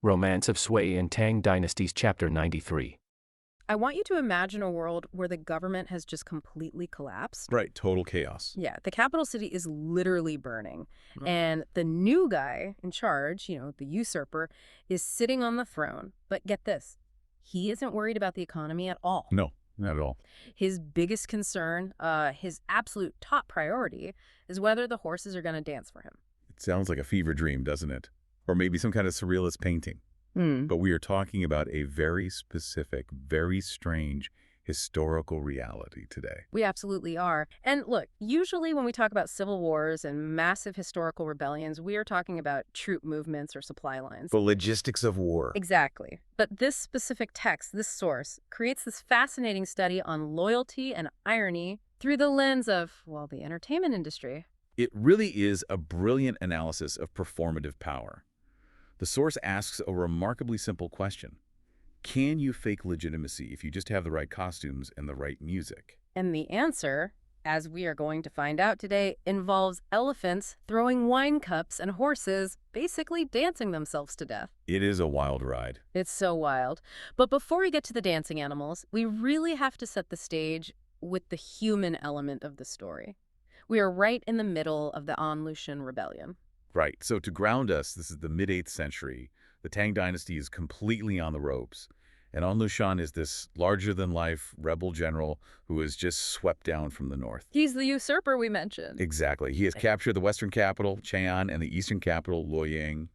Romance of Sui in Tang Dynasties Chapter 93. I want you to imagine a world where the government has just completely collapsed. Right, total chaos. Yeah, the capital city is literally burning. Oh. And the new guy in charge, the usurper, is sitting on the throne. But get this, he isn't worried about the economy at all. No, not at all. His biggest concern, his absolute top priority, is whether the horses are going to dance for him. It sounds like a fever dream, doesn't it? Or maybe some kind of surrealist painting. But we are talking about a very specific, very strange historical reality today. We absolutely are. And look, usually when we talk about civil wars and massive historical rebellions, we are talking about troop movements or supply lines. The logistics of war. Exactly. But this specific text, this source, creates this fascinating study on loyalty and irony through the lens of, well, the entertainment industry. It really is a brilliant analysis of performative power. The source asks a remarkably simple question. Can you fake legitimacy if you just have the right costumes and the right music? And the answer, as we are going to find out today, involves elephants throwing wine cups and horses basically dancing themselves to death. It is a wild ride. It's so wild. But before we get to the dancing animals, we really have to set the stage with the human element of the story. We are right in the middle of the Lushan rebellion. Right. So to ground us, this is the mid-8th century. The Tang dynasty is completely on the ropes. And Lushan is this larger-than-life rebel general who is just swept down from the north. He's the usurper we mentioned. Exactly. He has captured the western capital, Chang'an, and the eastern capital, Luoyang.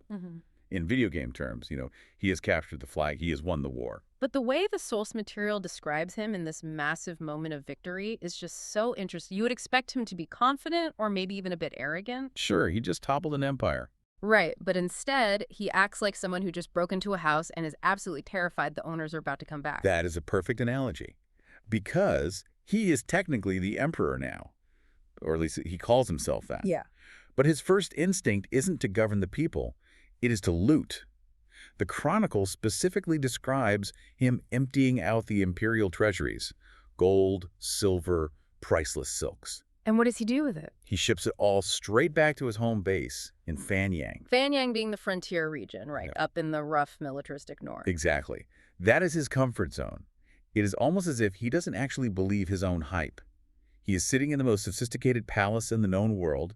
In video game terms, he has captured the flag. He has won the war. But the way the source material describes him in this massive moment of victory is just so interesting. You would expect him to be confident or maybe even a bit arrogant. Sure, he just toppled an empire. Right, but instead, he acts like someone who just broke into a house and is absolutely terrified the owners are about to come back. That is a perfect analogy. Because he is technically the emperor now. Or at least he calls himself that. Yeah. But his first instinct isn't to govern the people. It is to loot. The Chronicle specifically describes him emptying out the imperial treasuries, gold, silver, priceless silks. And what does he do with it? He ships it all straight back to his home base in Fanyang. Fanyang being the frontier region, right, Yeah. up in the rough militaristic north. Exactly. That is his comfort zone. It is almost as if he doesn't actually believe his own hype. He is sitting in the most sophisticated palace in the known world,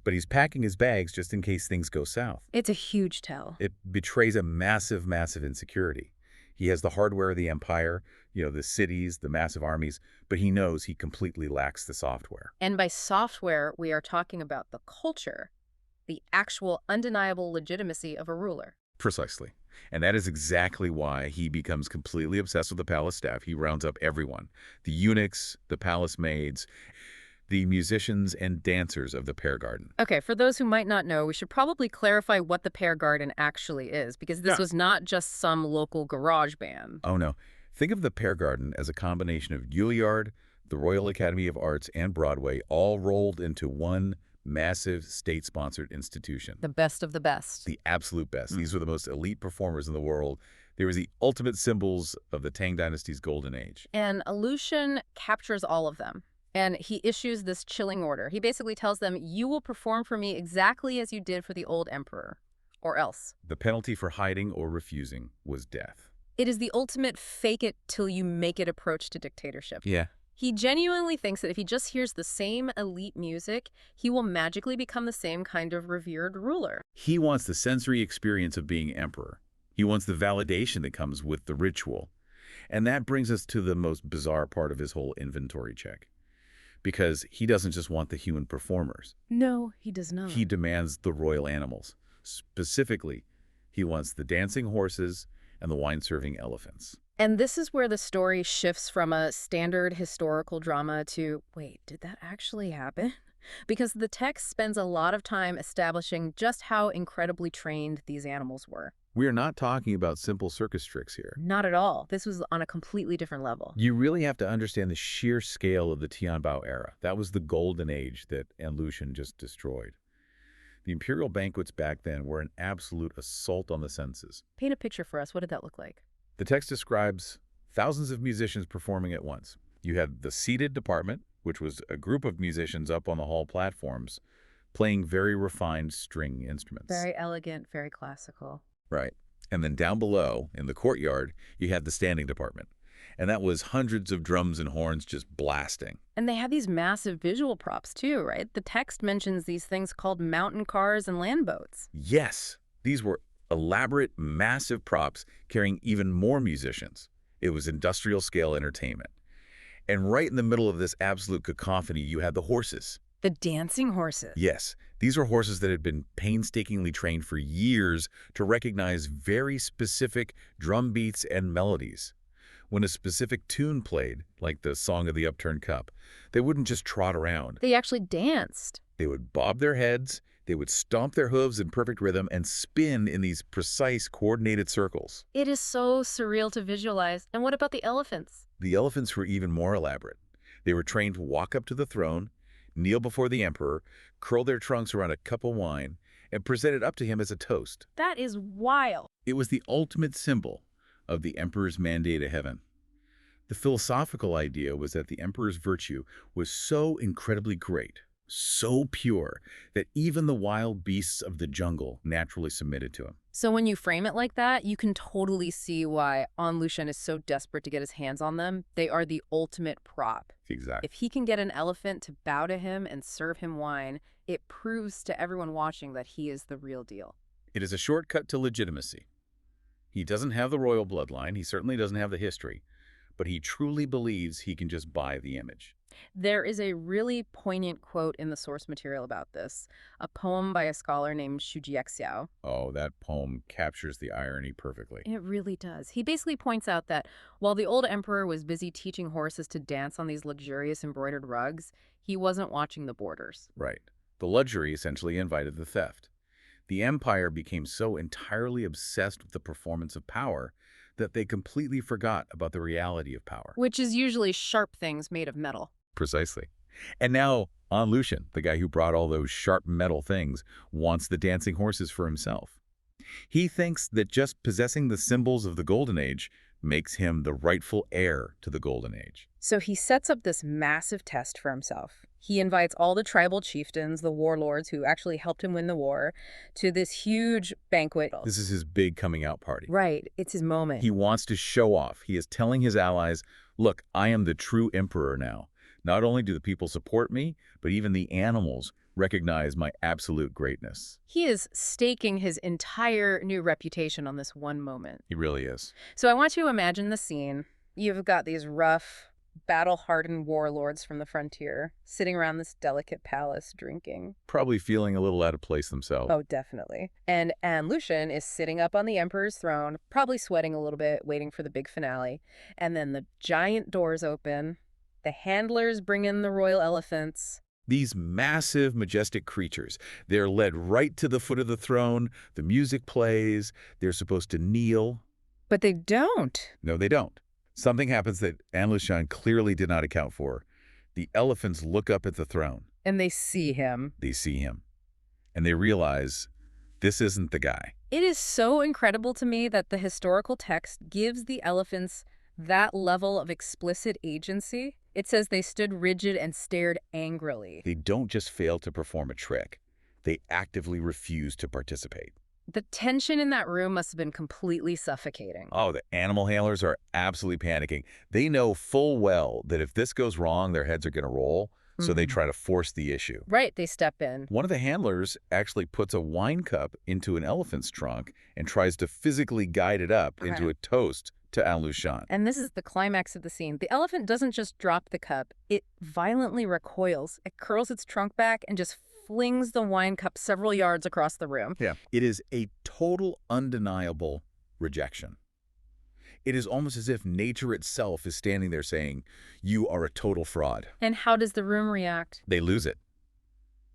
but he's packing his bags just in case things go south. It's a huge tell. It betrays a massive, massive insecurity. He has the hardware of the empire, the cities, the massive armies, but he knows he completely lacks the software. And by software, we are talking about the culture, the actual undeniable legitimacy of a ruler. Precisely. And that is exactly why he becomes completely obsessed with the palace staff. He rounds up everyone, the eunuchs, the palace maids, the musicians and dancers of the Pear Garden. Okay, for those who might not know, we should probably clarify what the Pear Garden actually is, because this was not just some local garage band. Oh, no. Think of the Pear Garden as a combination of Juilliard, the Royal Academy of Arts, and Broadway, all rolled into one massive state-sponsored institution. The best of the best. The absolute best. These were the most elite performers in the world. They were the ultimate symbols of the Tang Dynasty's golden age. And Lushan captures all of them. And he issues this chilling order. He basically tells them, you will perform for me exactly as you did for the old emperor, or else. The penalty for hiding or refusing was death. It is the ultimate fake-it-till-you-make-it approach to dictatorship. Yeah. He genuinely thinks that if he just hears the same elite music, he will magically become the same kind of revered ruler. He wants the sensory experience of being emperor. He wants the validation that comes with the ritual. And that brings us to the most bizarre part of his whole inventory check. Because he doesn't just want the human performers. No, he does not. He demands the royal animals. Specifically, he wants the dancing horses and the wine-serving elephants. And this is where the story shifts from a standard historical drama to, wait, did that actually happen? Because the text spends a lot of time establishing just how incredibly trained these animals were. We are not talking about simple circus tricks here. Not at all. This was on a completely different level. You really have to understand the sheer scale of the Tianbao era. That was the golden age that Lushan just destroyed. The imperial banquets back then were an absolute assault on the senses. Paint a picture for us. What did that look like? The text describes thousands of musicians performing at once. You had the seated department, which was a group of musicians up on the hall platforms, playing very refined string instruments. Very elegant, very classical. Right. And then down below, in the courtyard, you had the standing department. And that was hundreds of drums and horns just blasting. And they have these massive visual props too, right? The text mentions these things called mountain cars and land boats. Yes, these were elaborate, massive props carrying even more musicians. It was industrial-scale entertainment. And right in the middle of this absolute cacophony, you had the horses. The dancing horses. Yes, these were horses that had been painstakingly trained for years to recognize very specific drum beats and melodies. When a specific tune played, like the Song of the Upturned Cup, they wouldn't just trot around. They actually danced. They would bob their heads, they would stomp their hooves in perfect rhythm and spin in these precise, coordinated circles. It is so surreal to visualize. And what about the elephants? The elephants were even more elaborate. They were trained to walk up to the throne, kneel before the emperor, curl their trunks around a cup of wine, and present it up to him as a toast. That is wild. It was the ultimate symbol of the emperor's mandate to heaven. The philosophical idea was that the emperor's virtue was so incredibly great, so pure, that even the wild beasts of the jungle naturally submitted to him. So when you frame it like that, you can totally see why Lushan is so desperate to get his hands on them. They are the ultimate prop. Exactly. If he can get an elephant to bow to him and serve him wine, it proves to everyone watching that he is the real deal. It is a shortcut to legitimacy. He doesn't have the royal bloodline, he certainly doesn't have the history, but he truly believes he can just buy the image. There is a really poignant quote in the source material about this, a poem by a scholar named Xiao. Oh, that poem captures the irony perfectly. It really does. He basically points out that while the old emperor was busy teaching horses to dance on these luxurious embroidered rugs, he wasn't watching the borders. Right. The luxury essentially invited the theft. The empire became so entirely obsessed with the performance of power that they completely forgot about the reality of power. Which is usually sharp things made of metal. Precisely. And now, Lushan, the guy who brought all those sharp metal things, wants the dancing horses for himself. He thinks that just possessing the symbols of the Golden Age makes him the rightful heir to the Golden Age. So he sets up this massive test for himself. He invites all the tribal chieftains, the warlords who actually helped him win the war, to this huge banquet. This is his big coming out party. Right. It's his moment. He wants to show off. He is telling his allies, look, I am the true emperor now. Not only do the people support me, but even the animals recognize my absolute greatness. He is staking his entire new reputation on this one moment. He really is. So I want you to imagine the scene. You've got these rough, battle-hardened warlords from the frontier sitting around this delicate palace drinking. Probably feeling a little out of place themselves. Oh, definitely. And Lushan is sitting up on the emperor's throne, probably sweating a little bit, waiting for the big finale. And then the giant doors open. The handlers bring in the royal elephants. These massive, majestic creatures, they're led right to the foot of the throne. The music plays. They're supposed to kneel. But they don't. No, they don't. Something happens that Lushan clearly did not account for. The elephants look up at the throne. And they see him. They see him. And they realize this isn't the guy. It is so incredible to me that the historical text gives the elephants that level of explicit agency. It says they stood rigid and stared angrily. They don't just fail to perform a trick. They actively refuse to participate. The tension in that room must have been completely suffocating. Oh, the animal handlers are absolutely panicking. They know full well that if this goes wrong, their heads are going to roll, so they try to force the issue. Right, they step in. One of the handlers actually puts a wine cup into an elephant's trunk and tries to physically guide it up into a toast to Lushan. And this is the climax of the scene. The elephant doesn't just drop the cup. It violently recoils. It curls its trunk back and just flings the wine cup several yards across the room. Yeah. It is a total, undeniable rejection. It is almost as if nature itself is standing there saying, you are a total fraud. And how does the room react? They lose it.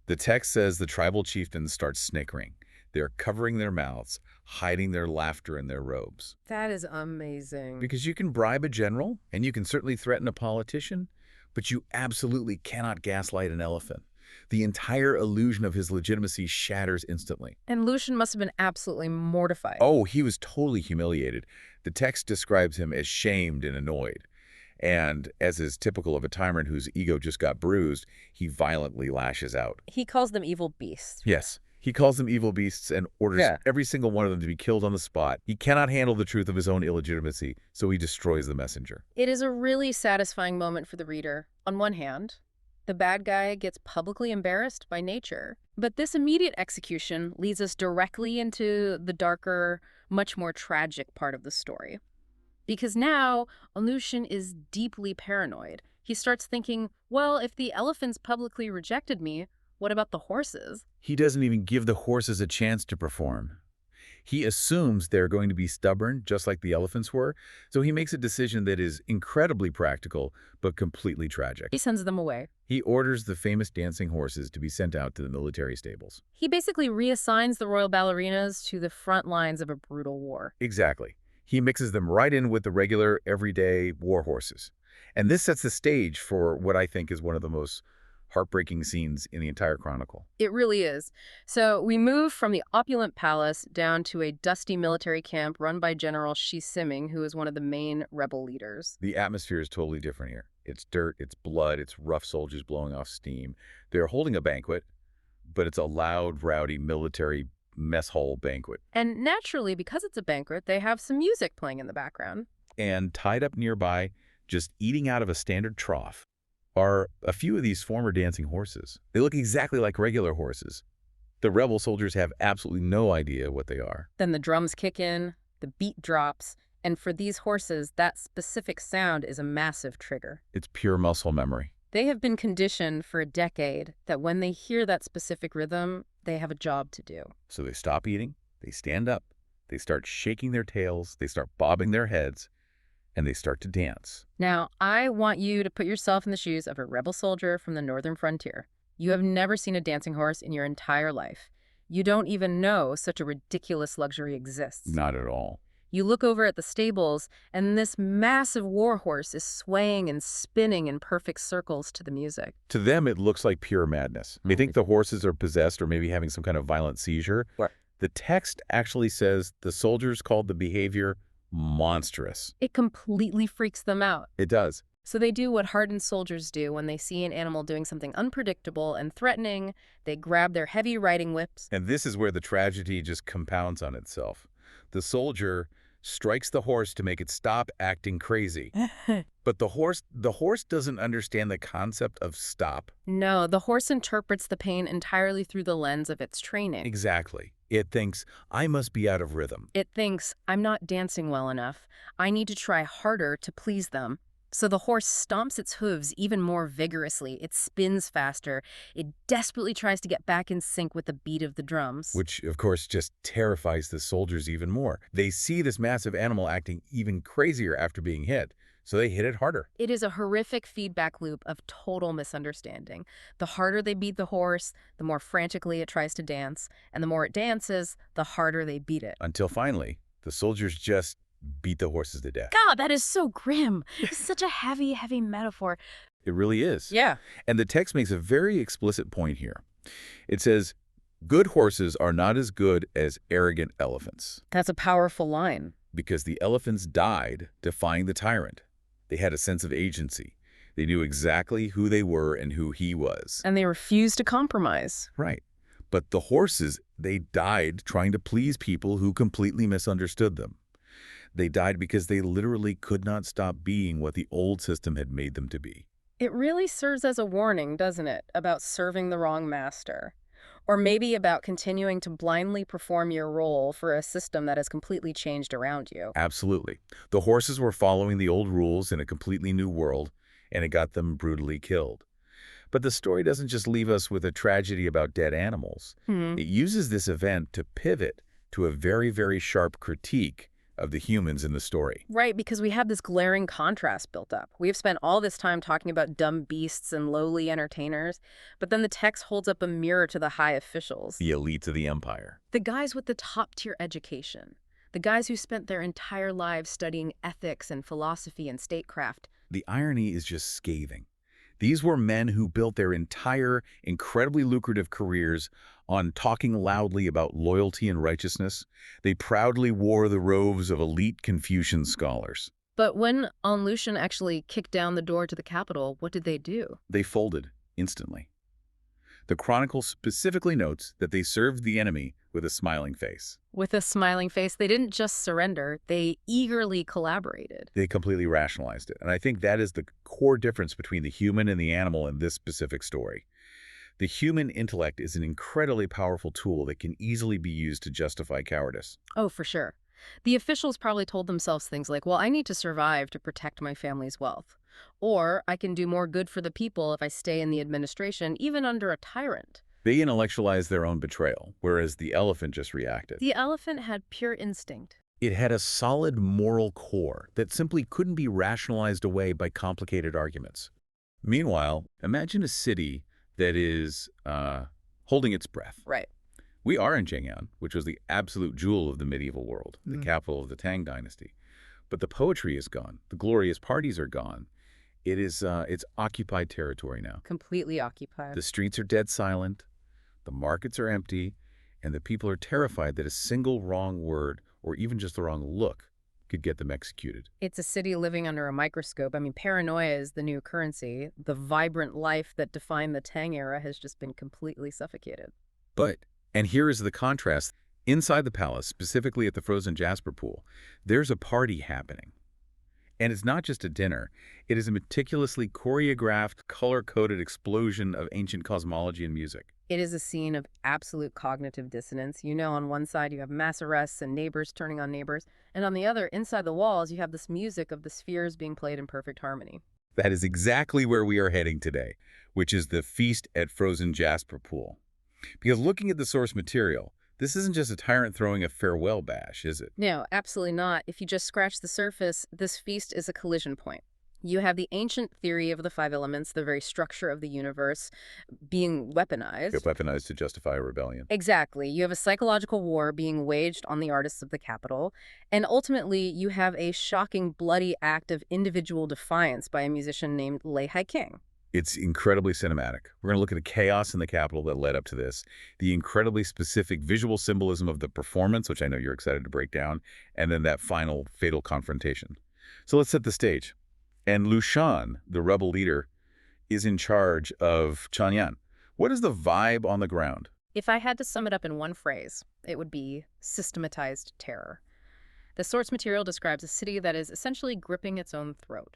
The text says the tribal chieftains start snickering. They're covering their mouths, hiding their laughter in their robes. That is amazing. Because you can bribe a general, and you can certainly threaten a politician, but you absolutely cannot gaslight an elephant. The entire illusion of his legitimacy shatters instantly. And Lushan must have been absolutely mortified. Oh, he was totally humiliated. The text describes him as shamed and annoyed. And as is typical of a tyrant whose ego just got bruised, he violently lashes out. He calls them evil beasts. Yes, He calls them evil beasts and orders Yeah. every single one of them to be killed on the spot. He cannot handle the truth of his own illegitimacy, so he destroys the messenger. It is a really satisfying moment for the reader. On one hand, the bad guy gets publicly embarrassed by nature. But this immediate execution leads us directly into the darker, much more tragic part of the story. Because now, Lushan is deeply paranoid. He starts thinking, well, if the elephants publicly rejected me, what about the horses? He doesn't even give the horses a chance to perform. He assumes they're going to be stubborn, just like the elephants were, so he makes a decision that is incredibly practical, but completely tragic. He sends them away. He orders the famous dancing horses to be sent out to the military stables. He basically reassigns the royal ballerinas to the front lines of a brutal war. Exactly. He mixes them right in with the regular, everyday war horses. And this sets the stage for what I think is one of the most heartbreaking scenes in the entire chronicle. It really is. So we move from the opulent palace down to a dusty military camp run by General Shi Siming, who is one of the main rebel leaders. The atmosphere is totally different here. It's dirt, it's blood, it's rough soldiers blowing off steam. They're holding a banquet, but it's a loud, rowdy military mess hall banquet. And naturally, because it's a banquet, they have some music playing in the background. And tied up nearby, just eating out of a standard trough, are a few of these former dancing horses. They look exactly like regular horses. The rebel soldiers have absolutely no idea what they are. Then the drums kick in, the beat drops, and for these horses, that specific sound is a massive trigger. It's pure muscle memory. They have been conditioned for a decade that when they hear that specific rhythm, they have a job to do. So they stop eating, they stand up, they start shaking their tails, they start bobbing their heads, and they start to dance. Now, I want you to put yourself in the shoes of a rebel soldier from the northern frontier. You have never seen a dancing horse in your entire life. You don't even know such a ridiculous luxury exists. Not at all. You look over at the stables, and this massive war horse is swaying and spinning in perfect circles to the music. To them, it looks like pure madness. They think the horses are possessed or maybe having some kind of violent seizure. Right. The text actually says the soldiers called the behavior monstrous. It completely freaks them out. It does. So they do what hardened soldiers do when they see an animal doing something unpredictable and threatening. They grab their heavy riding whips. And this is where the tragedy just compounds on itself. The soldier strikes the horse to make it stop acting crazy. But the horse doesn't understand the concept of stop. No, the horse interprets the pain entirely through the lens of its training. Exactly. It thinks, I must be out of rhythm. It thinks, I'm not dancing well enough. I need to try harder to please them. So the horse stomps its hooves even more vigorously. It spins faster. It desperately tries to get back in sync with the beat of the drums. Which, of course, just terrifies the soldiers even more. They see this massive animal acting even crazier after being hit, so they hit it harder. It is a horrific feedback loop of total misunderstanding. The harder they beat the horse, the more frantically it tries to dance. And the more it dances, the harder they beat it. Until finally, the soldiers just beat the horses to death. God, that is so grim. It's such a heavy, heavy metaphor. It really is. Yeah. And the text makes a very explicit point here. It says, good horses are not as good as arrogant elephants, That's a powerful line. because the elephants died defying the tyrant. They had a sense of agency. They knew exactly who they were and who he was. And they refuse to compromise. Right. But the horses, they died trying to please people who completely misunderstood them. They died because they literally could not stop being what the old system had made them to be. It really serves as a warning, doesn't it, about serving the wrong master? Or maybe about continuing to blindly perform your role for a system that has completely changed around you. Absolutely. The horses were following the old rules in a completely new world, and it got them brutally killed. But the story doesn't just leave us with a tragedy about dead animals. It uses this event to pivot to a very, very sharp critique of the humans in the story. Right, because we have this glaring contrast built up. We have spent all this time talking about dumb beasts and lowly entertainers, but then the text holds up a mirror to the high officials. The elites of the empire. The guys with the top-tier education. The guys who spent their entire lives studying ethics and philosophy and statecraft. The irony is just scathing. These were men who built their entire, incredibly lucrative careers on talking loudly about loyalty and righteousness. They proudly wore the robes of elite Confucian scholars. But when Lushan actually kicked down the door to the capital, what did they do? They folded instantly. The Chronicle specifically notes that they served the enemy with a smiling face. With a smiling face, they didn't just surrender, they eagerly collaborated. They completely rationalized it. And I think that is the core difference between the human and the animal in this specific story. The human intellect is an incredibly powerful tool that can easily be used to justify cowardice. Oh, for sure. The officials probably told themselves things like, well, I need to survive to protect my family's wealth. Or I can do more good for the people if I stay in the administration, even under a tyrant. They intellectualized their own betrayal, whereas the elephant just reacted. The elephant had pure instinct. It had a solid moral core that simply couldn't be rationalized away by complicated arguments. Meanwhile, imagine a city that is holding its breath. Right. We are in Chang'an, which was the absolute jewel of the medieval world, the capital of the Tang dynasty. But the poetry is gone. The glorious parties are gone. It's occupied territory now. Completely occupied. The streets are dead silent, the markets are empty, and the people are terrified that a single wrong word or even just the wrong look could get them executed. It's a city living under a microscope. I mean, paranoia is the new currency. The vibrant life that defined the Tang era has just been completely suffocated. And here is the contrast. Inside the palace, specifically at the frozen jasper pool, there's a party happening. And it's not just a dinner. It is a meticulously choreographed, color-coded explosion of ancient cosmology and music. It is a scene of absolute cognitive dissonance. You know, on one side you have mass arrests and neighbors turning on neighbors, and on the other, inside the walls, you have this music of the spheres being played in perfect harmony. That is exactly where we are heading today, which is the feast at frozen jasper pool. Because looking at the source material, this isn't just a tyrant throwing a farewell bash, is it? No, absolutely not. If you just scratch the surface, this feast is a collision point. You have the ancient theory of the five elements, the very structure of the universe, being weaponized. Weaponized to justify a rebellion. Exactly. You have a psychological war being waged on the artists of the capital. And ultimately, you have a shocking, bloody act of individual defiance by a musician named Lei Hai-king. It's incredibly cinematic. We're going to look at the chaos in the capital that led up to this, the incredibly specific visual symbolism of the performance, which I know you're excited to break down, and then that final fatal confrontation. So let's set the stage. And Lushan, the rebel leader, is in charge of Chang'an. What is the vibe on the ground? If I had to sum it up in one phrase, it would be systematized terror. The source material describes a city that is essentially gripping its own throat.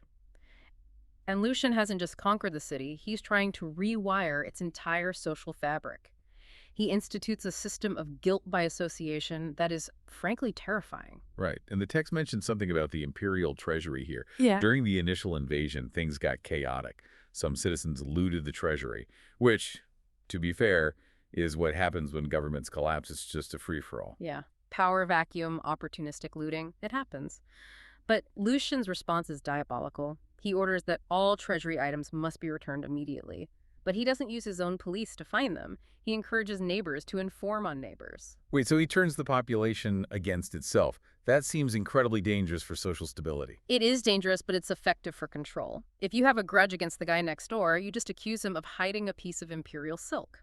And Lushan hasn't just conquered the city, he's trying to rewire its entire social fabric. He institutes a system of guilt by association that is, frankly, terrifying. Right. And the text mentions something about the imperial treasury here. Yeah. During the initial invasion, things got chaotic. Some citizens looted the treasury, which, to be fair, is what happens when governments collapse. It's just a free-for-all. Yeah. Power vacuum, opportunistic looting, it happens. But Lushan's response is diabolical. He orders that all treasury items must be returned immediately. But he doesn't use his own police to find them. He encourages neighbors to inform on neighbors. Wait, so he turns the population against itself. That seems incredibly dangerous for social stability. It is dangerous, but it's effective for control. If you have a grudge against the guy next door, you just accuse him of hiding a piece of imperial silk.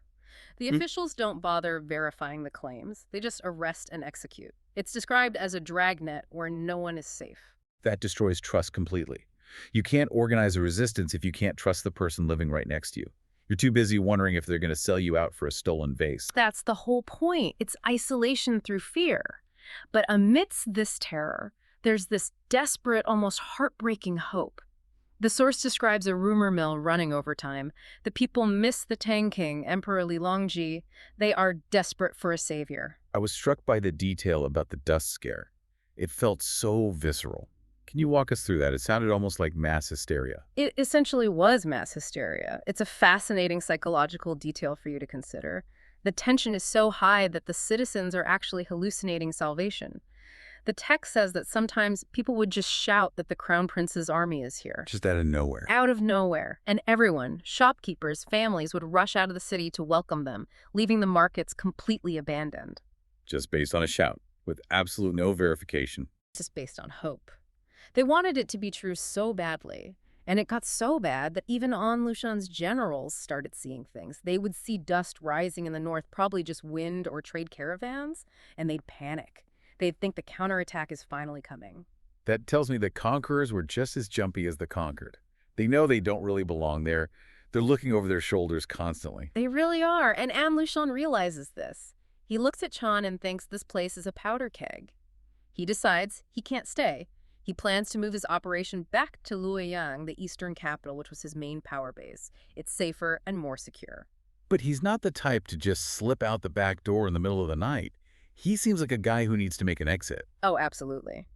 The officials don't bother verifying the claims. They just arrest and execute. It's described as a dragnet where no one is safe. That destroys trust completely. You can't organize a resistance if you can't trust the person living right next to you. You're too busy wondering if they're going to sell you out for a stolen vase. That's the whole point. It's isolation through fear. But amidst this terror, there's this desperate, almost heartbreaking hope. The source describes a rumor mill running over time. The people miss the Tang King, Emperor Lilongji. They are desperate for a savior. I was struck by the detail about the dust scare. It felt so visceral. Can you walk us through that? It sounded almost like mass hysteria. It essentially was mass hysteria. It's a fascinating psychological detail for you to consider. The tension is so high that the citizens are actually hallucinating salvation. The text says that sometimes people would just shout that the Crown Prince's army is here. Just out of nowhere. Out of nowhere. And everyone, shopkeepers, families, would rush out of the city to welcome them, leaving the markets completely abandoned. Just based on a shout, with absolute no verification. Just based on hope. They wanted it to be true so badly, and it got so bad that even An Lushan's generals started seeing things. They would see dust rising in the north, probably just wind or trade caravans, and they'd panic. They'd think the counterattack is finally coming. That tells me the conquerors were just as jumpy as the conquered. They know they don't really belong there. They're looking over their shoulders constantly. They really are, and Lushan realizes this. He looks at Chan and thinks this place is a powder keg. He decides he can't stay. He plans to move his operation back to Luoyang, the eastern capital, which was his main power base. It's safer and more secure. But he's not the type to just slip out the back door in the middle of the night. He seems like a guy who needs to make an exit. Oh, absolutely.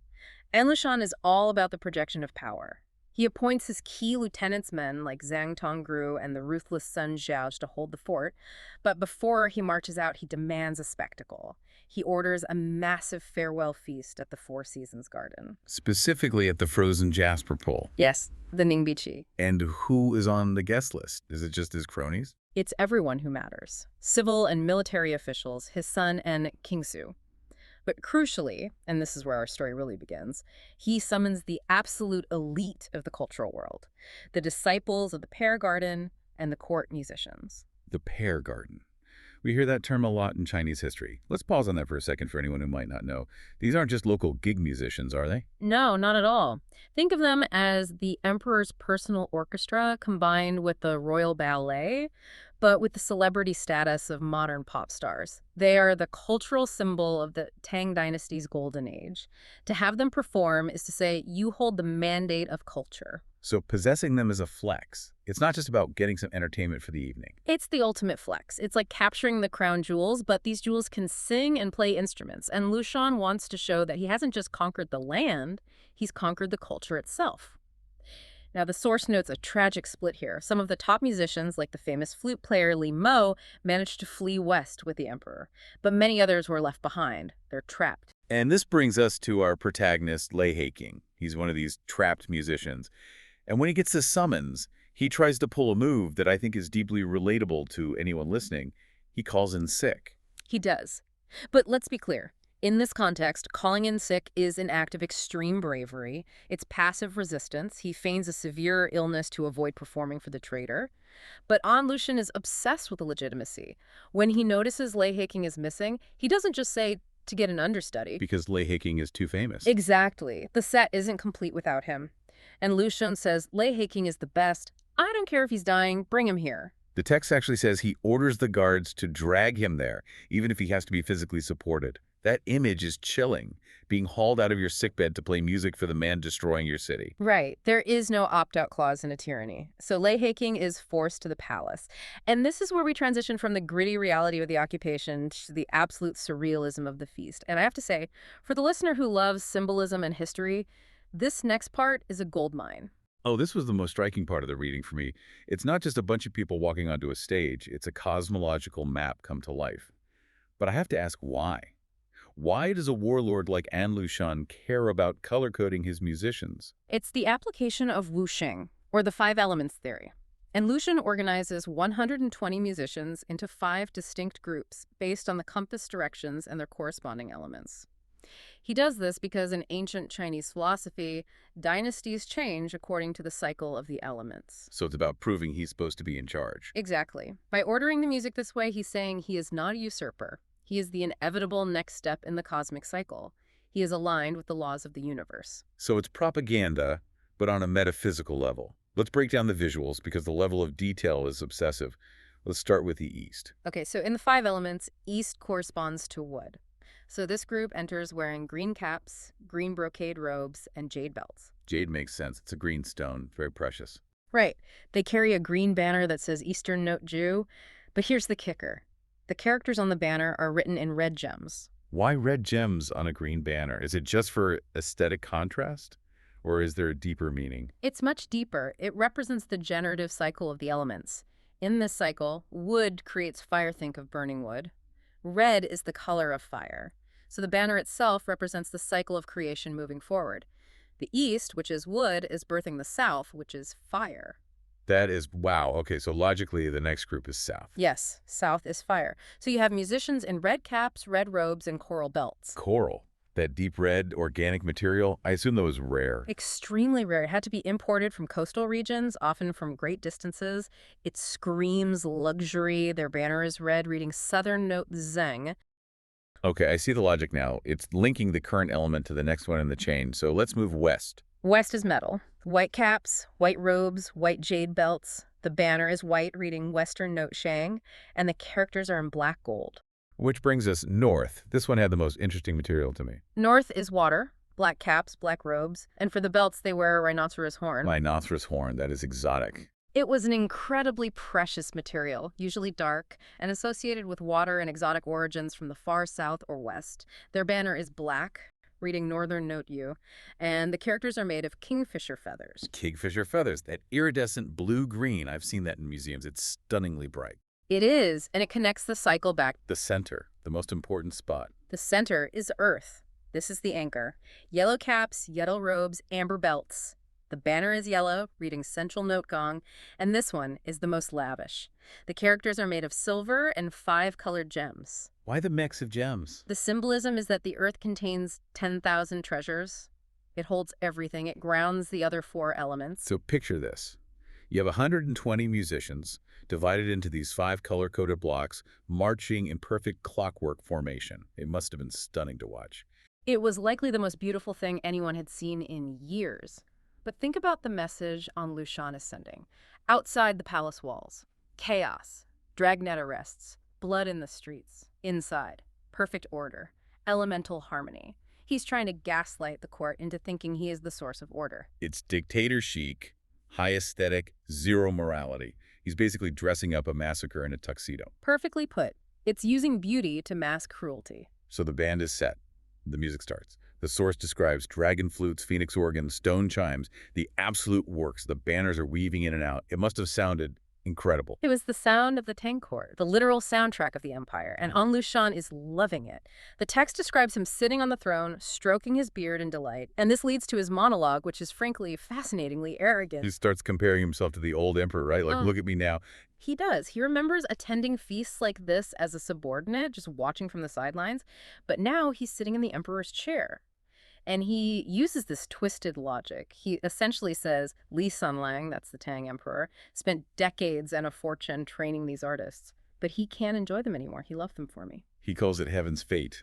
Lushan is all about the projection of power. He appoints his key lieutenants' men like Zhang Tongru and the ruthless Sun Zhao to hold the fort, but before he marches out, he demands a spectacle. He orders a massive farewell feast at the Four Seasons Garden. Specifically at the frozen jasper pool. Yes, the Ningbiqi. And who is on the guest list? Is it just his cronies? It's everyone who matters. Civil and military officials, his son and Kingsu. But crucially, and this is where our story really begins, he summons the absolute elite of the cultural world, the disciples of the Pear Garden and the court musicians. The Pear Garden. We hear that term a lot in Chinese history. Let's pause on that for a second for anyone who might not know. These aren't just local gig musicians, are they? No, not at all. Think of them as the emperor's personal orchestra combined with the royal ballet, but with the celebrity status of modern pop stars. They are the cultural symbol of the Tang Dynasty's golden age. To have them perform is to say you hold the mandate of culture. So possessing them is a flex. It's not just about getting some entertainment for the evening. It's the ultimate flex. It's like capturing the crown jewels, but these jewels can sing and play instruments. And Lushan wants to show that he hasn't just conquered the land, he's conquered the culture itself. Now, the source notes a tragic split here. Some of the top musicians, like the famous flute player Li Mo, managed to flee west with the emperor, but many others were left behind. They're trapped. And this brings us to our protagonist, Lei Heiking. He's one of these trapped musicians. And when he gets the summons, he tries to pull a move that I think is deeply relatable to anyone listening. He calls in sick. He does. But let's be clear. In this context, calling in sick is an act of extreme bravery. It's passive resistance. He feigns a severe illness to avoid performing for the traitor. But Lushan is obsessed with the legitimacy. When he notices Lei Heiking is missing, he doesn't just say to get an understudy. Because Lei Heiking is too famous. Exactly. The set isn't complete without him. And Lushan says, Lei Heiking is the best. I don't care if he's dying, bring him here. The text actually says he orders the guards to drag him there, even if he has to be physically supported. That image is chilling, being hauled out of your sickbed to play music for the man destroying your city. Right. There is no opt-out clause in a tyranny. So Lei Heiking is forced to the palace. And this is where we transition from the gritty reality of the occupation to the absolute surrealism of the feast. And I have to say, for the listener who loves symbolism and history, this next part is a goldmine. Oh, this was the most striking part of the reading for me. It's not just a bunch of people walking onto a stage. It's a cosmological map come to life. But I have to ask why? Why does a warlord like Lushan care about color-coding his musicians? It's the application of wuxing, or the five elements theory. And Lushan organizes 120 musicians into 5 distinct groups based on the compass directions and their corresponding elements. He does this because in ancient Chinese philosophy, dynasties change according to the cycle of the elements. So it's about proving he's supposed to be in charge. Exactly. By ordering the music this way, he's saying he is not a usurper. He is the inevitable next step in the cosmic cycle. He is aligned with the laws of the universe. So it's propaganda, but on a metaphysical level. Let's break down the visuals because the level of detail is obsessive. Let's start with the East. Okay, so in the 5 elements, East corresponds to wood. So this group enters wearing green caps, green brocade robes, and jade belts. Jade makes sense. It's a green stone, very precious. Right. They carry a green banner that says Eastern Note Jew. But here's the kicker. The characters on the banner are written in red gems. Why red gems on a green banner? Is it just for aesthetic contrast? Or is there a deeper meaning? It's much deeper. It represents the generative cycle of the elements. In this cycle, wood creates fire, think of burning wood. Red is the color of fire. So the banner itself represents the cycle of creation moving forward. The East, which is wood, is birthing the South, which is fire. That is, wow. Okay, so logically, the next group is South. Yes, South is fire. So you have musicians in red caps, red robes, and coral belts. Coral. That deep red organic material, I assume that was rare. Extremely rare. It had to be imported from coastal regions, often from great distances. It screams luxury. Their banner is red, reading Southern Note Zeng. Okay, I see the logic now. It's linking the current element to the next one in the chain. So let's move west. West is metal. White caps, white robes, white jade belts. The banner is white, reading Western Note Shang, and the characters are in black gold. Which brings us north. This one had the most interesting material to me. North is water, black caps, black robes, and for the belts they wear a rhinoceros horn. Rhinoceros horn, that is exotic. It was an incredibly precious material, usually dark, and associated with water and exotic origins from the far south or west. Their banner is black, reading Northern Note U, and the characters are made of kingfisher feathers. Kingfisher feathers, that iridescent blue-green. I've seen that in museums. It's stunningly bright. It is, and it connects the cycle back. The center, the most important spot. The center is Earth. This is the anchor. Yellow caps, yellow robes, amber belts. The banner is yellow, reading Central Note Gong, and this one is the most lavish. The characters are made of silver and 5 colored gems. Why the mix of gems? The symbolism is that the Earth contains 10,000 treasures. It holds everything. It grounds the other 4 elements. So picture this. You have 120 musicians divided into these 5 color-coded blocks, marching in perfect clockwork formation. It must have been stunning to watch. It was likely the most beautiful thing anyone had seen in years. But think about the message on Lushan ascending. Outside the palace walls, chaos, dragnet arrests, blood in the streets. Inside, perfect order, elemental harmony. He's trying to gaslight the court into thinking he is the source of order. It's dictator chic, high aesthetic, zero morality. He's basically dressing up a massacre in a tuxedo. Perfectly put. It's using beauty to mask cruelty. So the band is set. The music starts. The source describes dragon flutes, phoenix organs, stone chimes, the absolute works. The banners are weaving in and out. It must have sounded incredible. It was the sound of the Tang Court, the literal soundtrack of the empire, and An Lushan is loving it. The text describes him sitting on the throne, stroking his beard in delight, and this leads to his monologue, which is frankly fascinatingly arrogant. He starts comparing himself to the old emperor, right? Like, look at me now. He does. He remembers attending feasts like this as a subordinate, just watching from the sidelines, but now he's sitting in the emperor's chair. And he uses this twisted logic. He essentially says Li Sunlang, that's the Tang emperor, spent decades and a fortune training these artists, but he can't enjoy them anymore. He left them for me. He calls it heaven's fate.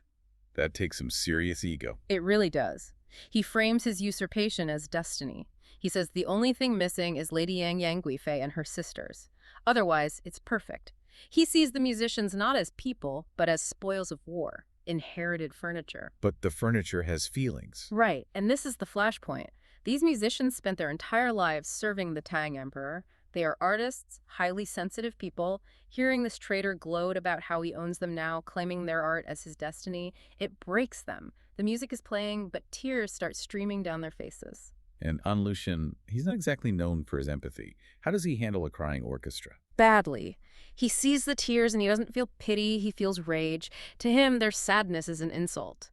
That takes some serious ego. It really does. He frames his usurpation as destiny. He says the only thing missing is Lady Yang Yang Guifei and her sisters. Otherwise, it's perfect. He sees the musicians not as people, but as spoils of war. Inherited furniture. But the furniture has feelings. Right, and this is the flashpoint. These musicians spent their entire lives serving the Tang Emperor. They are artists, highly sensitive people. Hearing this traitor gloat about how he owns them now, claiming their art as his destiny, it breaks them. The music is playing, but tears start streaming down their faces. And An Lushan, he's not exactly known for his empathy. How does he handle a crying orchestra? Badly. He sees the tears and he doesn't feel pity, he feels rage. To him, their sadness is an insult.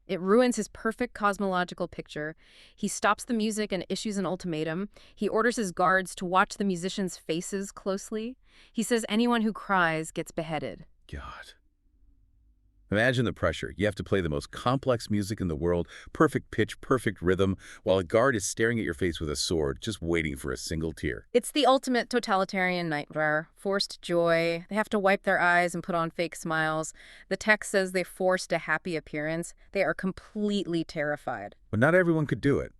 It ruins his perfect cosmological picture. He stops the music and issues an ultimatum. He orders his guards to watch the musicians' faces closely. He says anyone who cries gets beheaded. God. Imagine the pressure. You have to play the most complex music in the world, perfect pitch, perfect rhythm, while a guard is staring at your face with a sword, just waiting for a single tear. It's the ultimate totalitarian nightmare. Forced joy. They have to wipe their eyes and put on fake smiles. The text says they forced a happy appearance. They are completely terrified. But not everyone could do it.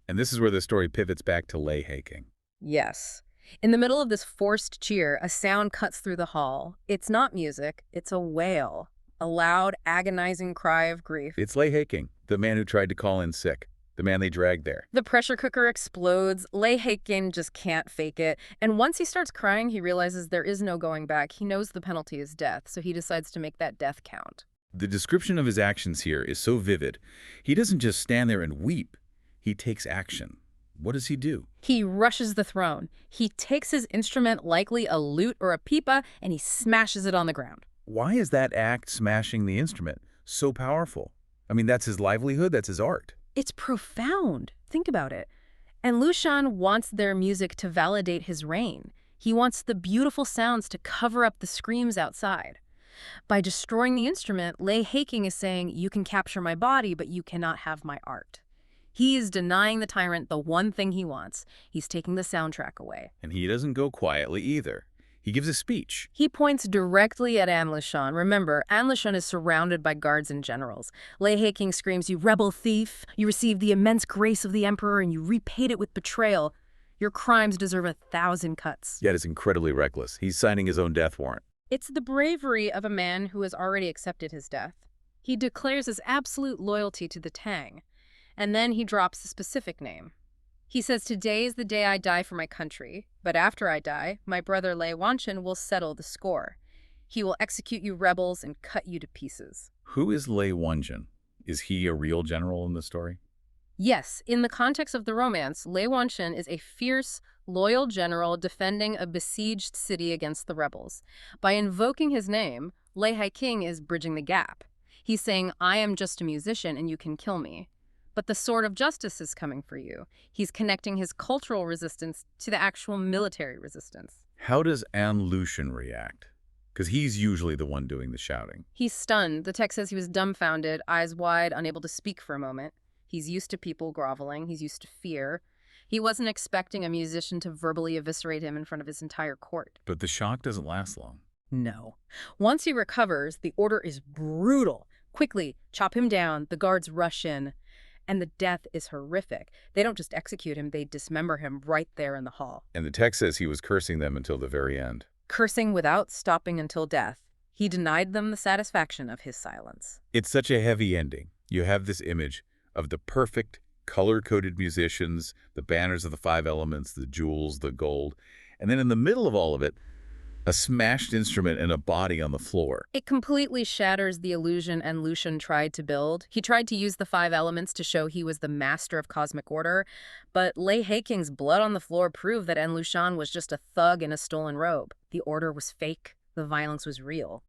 And this is where the story pivots back to Lei Haking. Yes. In the middle of this forced cheer, a sound cuts through the hall. It's not music, it's a wail. A loud, agonizing cry of grief. It's Lei Haking, the man who tried to call in sick, the man they dragged there. The pressure cooker explodes. Lei Haking just can't fake it. And once he starts crying, he realizes there is no going back. He knows the penalty is death, so he decides to make that death count. The description of his actions here is so vivid. He doesn't just stand there and weep. He takes action. What does he do? He rushes the throne. He takes his instrument, likely a lute or a pipa, and he smashes it on the ground. Why is that act, smashing the instrument, so powerful? I mean, that's his livelihood, that's his art. It's profound. Think about it. And Lushan wants their music to validate his reign. He wants the beautiful sounds to cover up the screams outside. By destroying the instrument, Lei Haking is saying, you can capture my body, but you cannot have my art. He is denying the tyrant the one thing he wants. He's taking the soundtrack away. And he doesn't go quietly either. He gives a speech. He points directly at An Lushan. Remember, An Lushan is surrounded by guards and generals. Lei Haking screams, you rebel thief! You received the immense grace of the emperor and you repaid it with betrayal. Your crimes deserve 1,000 cuts. Yet it's incredibly reckless. He's signing his own death warrant. It's the bravery of a man who has already accepted his death. He declares his absolute loyalty to the Tang, and then he drops a specific name. He says, "Today is the day I die for my country, but after I die, my brother Lushan will settle the score. He will execute you rebels and cut you to pieces." Who is Lei Wenjin? Is he a real general in the story? Yes, in the context of the romance, Lushan is a fierce, loyal general defending a besieged city against the rebels. By invoking his name, Lei Haiking is bridging the gap. He's saying, "I am just a musician and you can kill me. But the sword of justice is coming for you." He's connecting his cultural resistance to the actual military resistance. How does Lushan react? Because he's usually the one doing the shouting. He's stunned. The text says he was dumbfounded, eyes wide, unable to speak for a moment. He's used to people groveling. He's used to fear. He wasn't expecting a musician to verbally eviscerate him in front of his entire court. But the shock doesn't last long. No. Once he recovers, the order is brutal. Quickly, chop him down. The guards rush in. And the death is horrific. They don't just execute him, they dismember him right there in the hall. And the text says he was cursing them until the very end. Cursing without stopping until death. He denied them the satisfaction of his silence. It's such a heavy ending. You have this image of the perfect, color-coded musicians, the banners of the 5 elements, the jewels, the gold, and then in the middle of all of it, a smashed instrument and a body on the floor. It completely shatters the illusion Lushan tried to build. He tried to use the 5 elements to show he was the master of cosmic order, but Lei Haiking's blood on the floor proved that Lushan was just a thug in a stolen robe. The order was fake. The violence was real.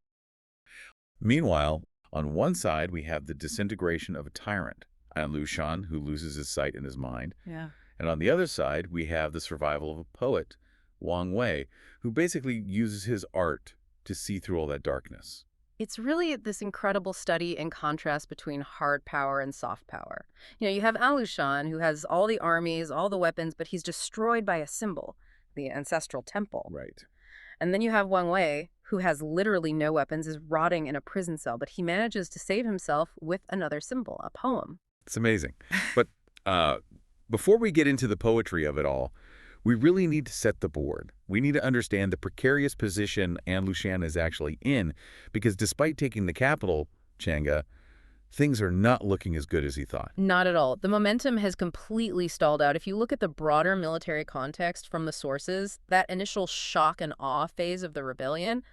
Meanwhile, on one side, we have the disintegration of a tyrant, Lushan, who loses his sight and his mind. Yeah. And on the other side, we have the survival of a poet, Wang Wei, who basically uses his art to see through all that darkness. It's really this incredible study in contrast between hard power and soft power. You have Lushan, who has all the armies, all the weapons, but he's destroyed by a symbol, the ancestral temple. Right. And then you have Wang Wei, who has literally no weapons, is rotting in a prison cell, but he manages to save himself with another symbol, a poem. It's amazing. But before we get into the poetry of it all, we really need to set the board. We need to understand the precarious position Lushan is actually in, because despite taking the capital, Chang'e, things are not looking as good as he thought. Not at all. The momentum has completely stalled out. If you look at the broader military context from the sources, that initial shock and awe phase of the rebellion,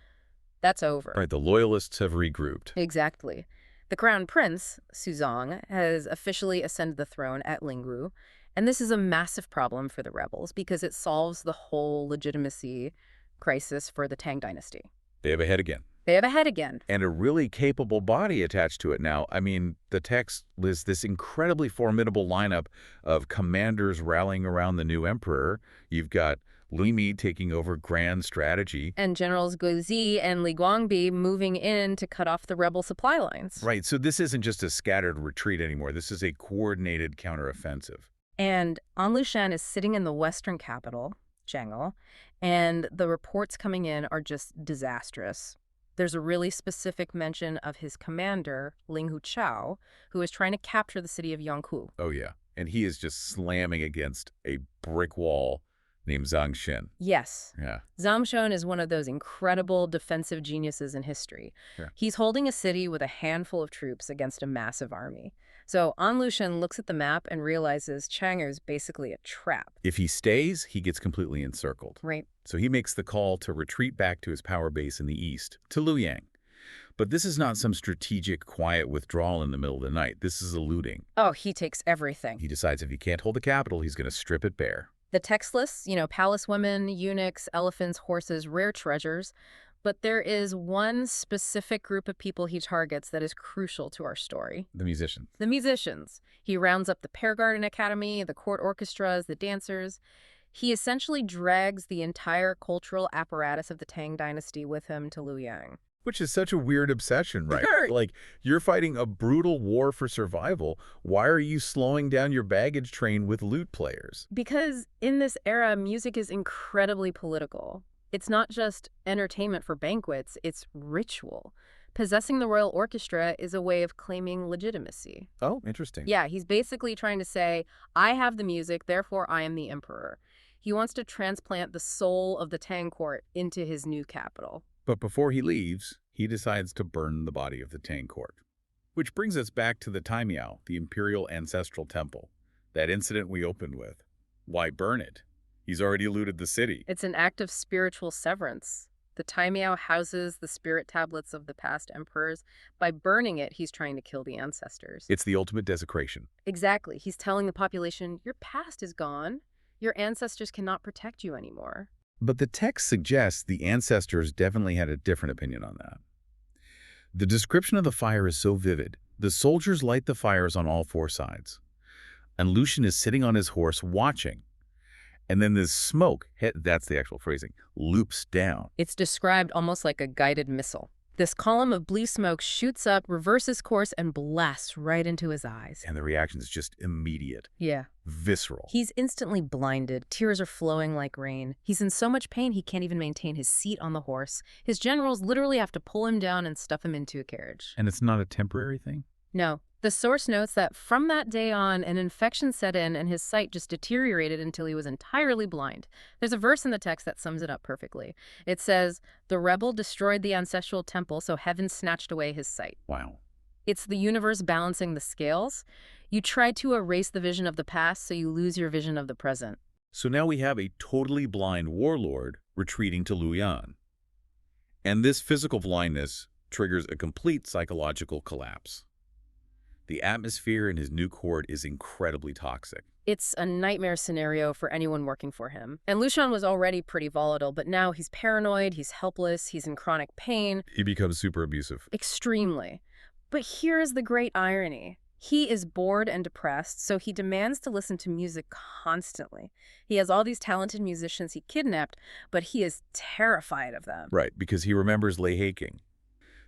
that's over. Right, the loyalists have regrouped. Exactly. The crown prince, Suzong, has officially ascended the throne at Lingwu, and this is a massive problem for the rebels because it solves the whole legitimacy crisis for the Tang dynasty. They have a head again. They have a head again. And a really capable body attached to it now. I mean, the text lists this incredibly formidable lineup of commanders rallying around the new emperor. You've got Li Mi taking over grand strategy. And Generals Gu Zi and Li Guangbi moving in to cut off the rebel supply lines. Right, so this isn't just a scattered retreat anymore. This is a coordinated counteroffensive. And Lushan is sitting in the western capital, Chang'e, and the reports coming in are just disastrous. There's a really specific mention of his commander, Ling Huchao, who is trying to capture the city of Yangkou. Oh, yeah. And he is just slamming against a brick wall named Zhang Xin. Yes. Yeah. Zhang Xin is one of those incredible defensive geniuses in history. Yeah. He's holding a city with a handful of troops against a massive army. So Lushan looks at the map and realizes Chang'e is basically a trap. If he stays, he gets completely encircled. Right. So he makes the call to retreat back to his power base in the east, to Luoyang. But this is not some strategic, quiet withdrawal in the middle of the night. This is a looting. Oh, he takes everything. He decides if he can't hold the capital, he's going to strip it bare. The text lists, palace women, eunuchs, elephants, horses, rare treasures. But there is one specific group of people he targets that is crucial to our story. The musicians. The musicians. He rounds up the Pear Garden Academy, the court orchestras, the dancers. He essentially drags the entire cultural apparatus of the Tang dynasty with him to Luoyang. Which is such a weird obsession, right? Like, you're fighting a brutal war for survival. Why are you slowing down your baggage train with lute players? Because in this era, music is incredibly political. It's not just entertainment for banquets, it's ritual. Possessing the royal orchestra is a way of claiming legitimacy. Oh, interesting. Yeah, he's basically trying to say, I have the music, therefore I am the emperor. He wants to transplant the soul of the Tang court into his new capital. But before he leaves, he decides to burn the body of the Tang court. Which brings us back to the Taimiao, the imperial ancestral temple. That incident we opened with. Why burn it? He's already looted the city. It's an act of spiritual severance. The Taimiao houses the spirit tablets of the past emperors. By burning it, he's trying to kill the ancestors. It's the ultimate desecration. Exactly. He's telling the population, your past is gone. Your ancestors cannot protect you anymore. But the text suggests the ancestors definitely had a different opinion on that. The description of the fire is so vivid. The soldiers light the fires on all four sides. And Lushan is sitting on his horse watching. And then this smoke, that's the actual phrasing, loops down. It's described almost like a guided missile. This column of blue smoke shoots up, reverses course, and blasts right into his eyes. And the reaction is just immediate. Yeah. Visceral. He's instantly blinded. Tears are flowing like rain. He's in so much pain he can't even maintain his seat on the horse. His generals literally have to pull him down and stuff him into a carriage. And it's not a temporary thing? No. The source notes that from that day on, an infection set in and his sight just deteriorated until he was entirely blind. There's a verse in the text that sums it up perfectly. It says, "The rebel destroyed the ancestral temple, so heaven snatched away his sight." Wow. It's the universe balancing the scales. You try to erase the vision of the past, so you lose your vision of the present. So now we have a totally blind warlord retreating to Luoyang. And this physical blindness triggers a complete psychological collapse. The atmosphere in his new court is incredibly toxic. It's a nightmare scenario for anyone working for him. And Lushan was already pretty volatile, but now he's paranoid, he's helpless, he's in chronic pain. He becomes super abusive. Extremely. But here's the great irony. He is bored and depressed, so he demands to listen to music constantly. He has all these talented musicians he kidnapped, but he is terrified of them. Right, because he remembers Lei Haking,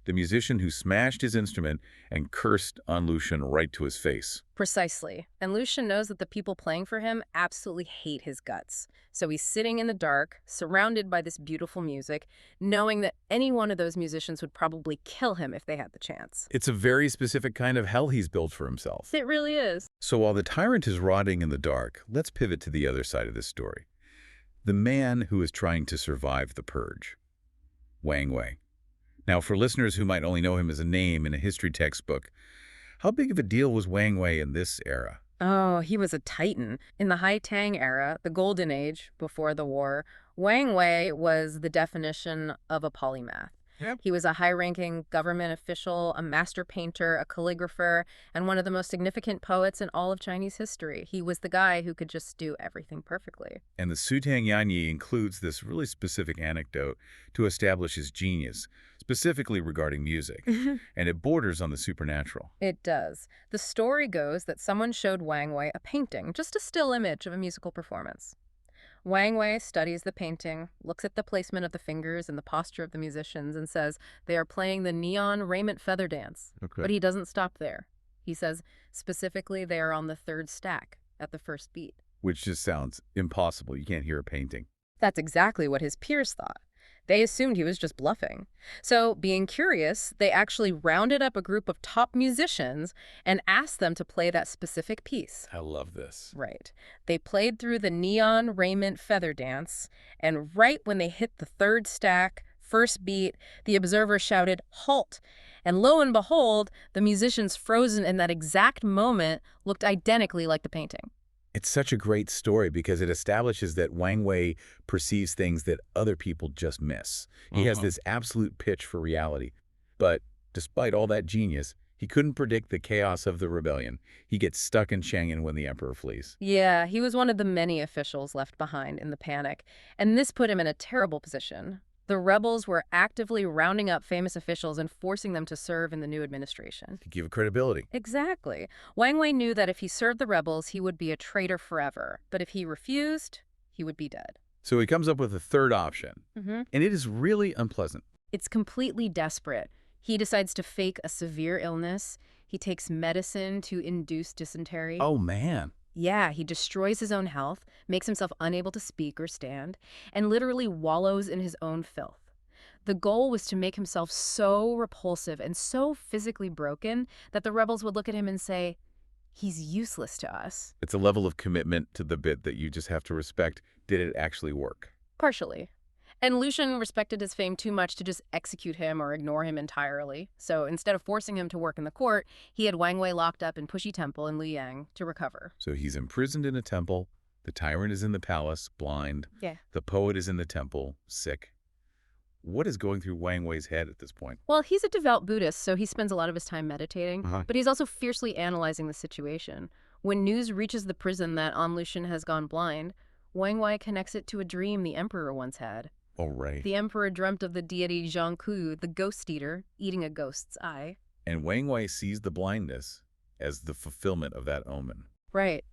the musician who smashed his instrument and cursed on Lushan right to his face. Precisely. And Lushan knows that the people playing for him absolutely hate his guts. So he's sitting in the dark, surrounded by this beautiful music, knowing that any one of those musicians would probably kill him if they had the chance. It's a very specific kind of hell he's built for himself. It really is. So while the tyrant is rotting in the dark, let's pivot to the other side of this story. The man who is trying to survive the purge. Wang Wei. Now, for listeners who might only know him as a name in a history textbook, how big of a deal was Wang Wei in this era? Oh, he was a titan. In the High Tang era, the Golden Age, before the war, Wang Wei was the definition of a polymath. Yep. He was a high-ranking government official, a master painter, a calligrapher, and one of the most significant poets in all of Chinese history. He was the guy who could just do everything perfectly. And the Sutang Yanyi includes this really specific anecdote to establish his genius, specifically regarding music, and it borders on the supernatural. It does. The story goes that someone showed Wang Wei a painting, just a still image of a musical performance. Wang Wei studies the painting, looks at the placement of the fingers and the posture of the musicians, and says they are playing the neon raiment feather dance. Okay. But he doesn't stop there. He says specifically they are on the third stack at the first beat. Which just sounds impossible. You can't hear a painting. That's exactly what his peers thought. They assumed he was just bluffing. So, being curious, they actually rounded up a group of top musicians and asked them to play that specific piece. I love this. Right. They played through the neon raiment feather dance, and right when they hit the third stack, first beat, the observer shouted, "Halt!" And lo and behold, the musicians frozen in that exact moment looked identically like the painting. It's such a great story because it establishes that Wang Wei perceives things that other people just miss. He has this absolute pitch for reality. But despite all that genius, he couldn't predict the chaos of the rebellion. He gets stuck in Chang'an when the emperor flees. Yeah, he was one of the many officials left behind in the panic, and this put him in a terrible position. The rebels were actively rounding up famous officials and forcing them to serve in the new administration. To give it credibility. Exactly. Wang Wei knew that if he served the rebels, he would be a traitor forever. But if he refused, he would be dead. So he comes up with a third option. Mm-hmm. And it is really unpleasant. It's completely desperate. He decides to fake a severe illness. He takes medicine to induce dysentery. Oh, man. Yeah, he destroys his own health, makes himself unable to speak or stand, and literally wallows in his own filth. The goal was to make himself so repulsive and so physically broken that the rebels would look at him and say, He's useless to us. It's a level of commitment to the bit that you just have to respect. Did it actually work? Partially. And Lushan respected his fame too much to just execute him or ignore him entirely. So instead of forcing him to work in the court, he had Wang Wei locked up in Pushy Temple in Luoyang to recover. So he's imprisoned in a temple. The tyrant is in the palace, blind. Yeah. The poet is in the temple, sick. What is going through Wang Wei's head at this point? Well, he's a devout Buddhist, so he spends a lot of his time meditating, but he's also fiercely analyzing the situation. When news reaches the prison that An Lushan has gone blind, Wang Wei connects it to a dream the emperor once had. Oh, right. The emperor dreamt of the deity Zhangku, the ghost eater, eating a ghost's eye. And Wang Wei sees the blindness as the fulfillment of that omen. Right.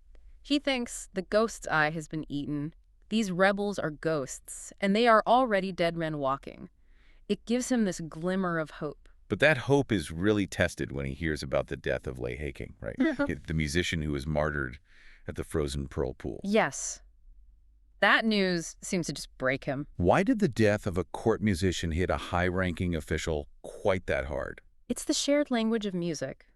He thinks the ghost's eye has been eaten. These rebels are ghosts, and they are already dead men walking. It gives him this glimmer of hope. But that hope is really tested when he hears about the death of Lei Haking, right? The musician who was martyred at the frozen pearl pool. Yes. That news seems to just break him. Why did the death of a court musician hit a high-ranking official quite that hard? It's the shared language of music.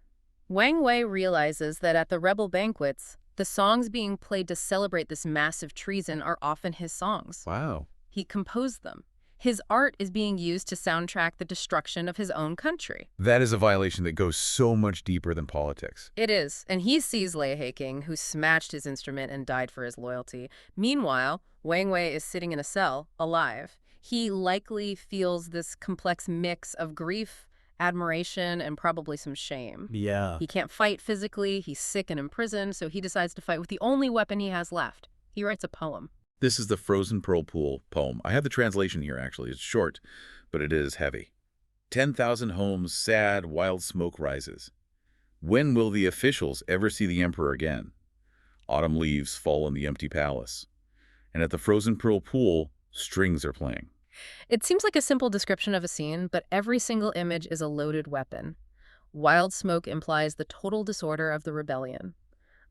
Wang Wei realizes that at the rebel banquets, the songs being played to celebrate this massive treason are often his songs. Wow. He composed them. His art is being used to soundtrack the destruction of his own country. That is a violation that goes so much deeper than politics. It is, and he sees Lei Haking, who smashed his instrument and died for his loyalty. Meanwhile, Wang Wei is sitting in a cell, alive. He likely feels this complex mix of grief, admiration, and probably some shame. Yeah. He can't fight physically, he's sick and imprisoned, so he decides to fight with the only weapon he has left. He writes a poem. This is the Frozen Pearl Pool poem. I have the translation here, actually. It's short, but it is heavy. 10,000 homes, sad, wild smoke rises. When will the officials ever see the emperor again? Autumn leaves fall on the empty palace. And at the Frozen Pearl Pool, strings are playing. It seems like a simple description of a scene, but every single image is a loaded weapon. Wild smoke implies the total disorder of the rebellion.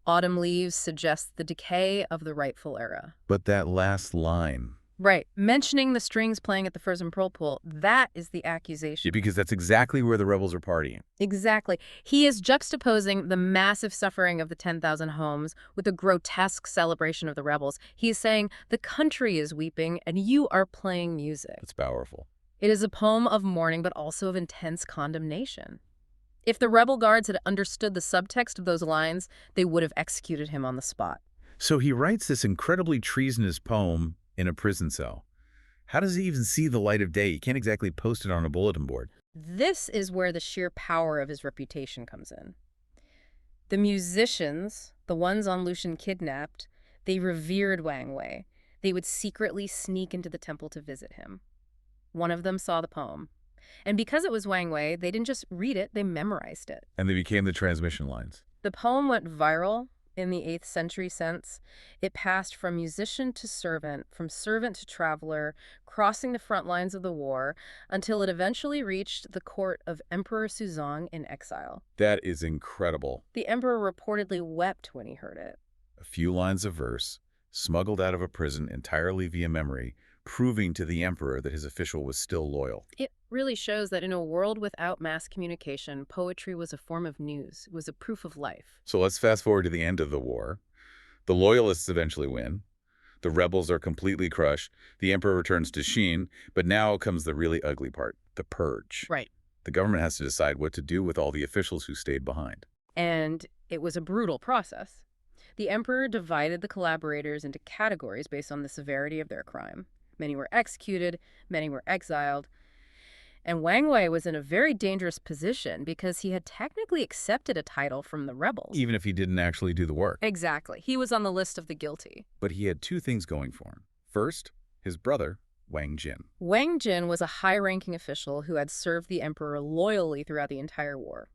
Autumn leaves suggest the decay of the rightful era. But that last line... Right. Mentioning the strings playing at the Frozen Pearl Pool, that is the accusation. Because that's exactly where the rebels are partying. Exactly. He is juxtaposing the massive suffering of the 10,000 homes with the grotesque celebration of the rebels. He is saying, the country is weeping and you are playing music. It's powerful. It is a poem of mourning, but also of intense condemnation. If the rebel guards had understood the subtext of those lines, they would have executed him on the spot. So he writes this incredibly treasonous poem in a prison cell. How does he even see the light of day? He can't exactly post it on a bulletin board. This is where the sheer power of his reputation comes in. The musicians, the ones An Lushan kidnapped, they revered Wang Wei. They would secretly sneak into the temple to visit him. One of them saw the poem. And because it was Wang Wei, they didn't just read it, they memorized it. And they became the transmission lines. The poem went viral in the 8th century sense. It passed from musician to servant, from servant to traveler, crossing the front lines of the war, until it eventually reached the court of Emperor Suzong in exile. That is incredible. The emperor reportedly wept when he heard it. A few lines of verse, smuggled out of a prison entirely via memory, proving to the emperor that his official was still loyal. It really shows that in a world without mass communication, poetry was a form of news. It was a proof of life. So let's fast forward to the end of the war. The loyalists eventually win. The rebels are completely crushed. The emperor returns to Xin, but now comes the really ugly part, the purge. Right. The government has to decide what to do with all the officials who stayed behind. And it was a brutal process. The emperor divided the collaborators into categories based on the severity of their crime. Many were executed, many were exiled. And Wang Wei was in a very dangerous position because he had technically accepted a title from the rebels. Even if he didn't actually do the work. Exactly. He was on the list of the guilty. But he had two things going for him. First, his brother, Wang Jin. Wang Jin was a high-ranking official who had served the emperor loyally throughout the entire war.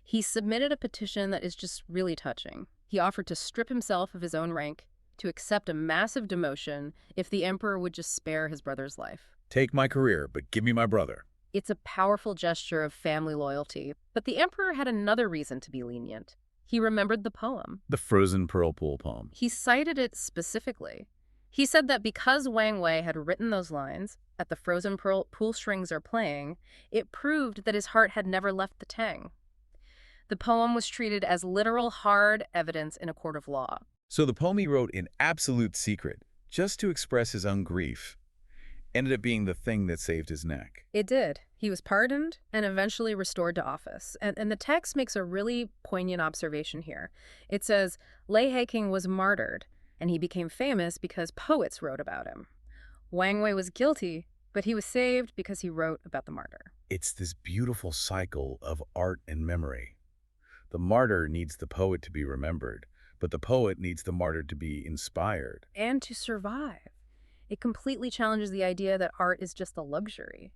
He submitted a petition that is just really touching. He offered to strip himself of his own rank, to accept a massive demotion if the emperor would just spare his brother's life. Take my career, but give me my brother. It's a powerful gesture of family loyalty, but the emperor had another reason to be lenient. He remembered the poem. The Frozen Pearl Pool poem. He cited it specifically. He said that because Wang Wei had written those lines, at the Frozen Pearl Pool strings are playing, it proved that his heart had never left the Tang. The poem was treated as literal hard evidence in a court of law. So the poem he wrote in absolute secret, just to express his own grief, ended up being the thing that saved his neck. It did. He was pardoned and eventually restored to office. And the text makes a really poignant observation here. It says, Lei He-king was martyred, and he became famous because poets wrote about him. Wang Wei was guilty, but he was saved because he wrote about the martyr. It's this beautiful cycle of art and memory. The martyr needs the poet to be remembered, but the poet needs the martyr to be inspired. And to survive. It completely challenges the idea that art is just a luxury.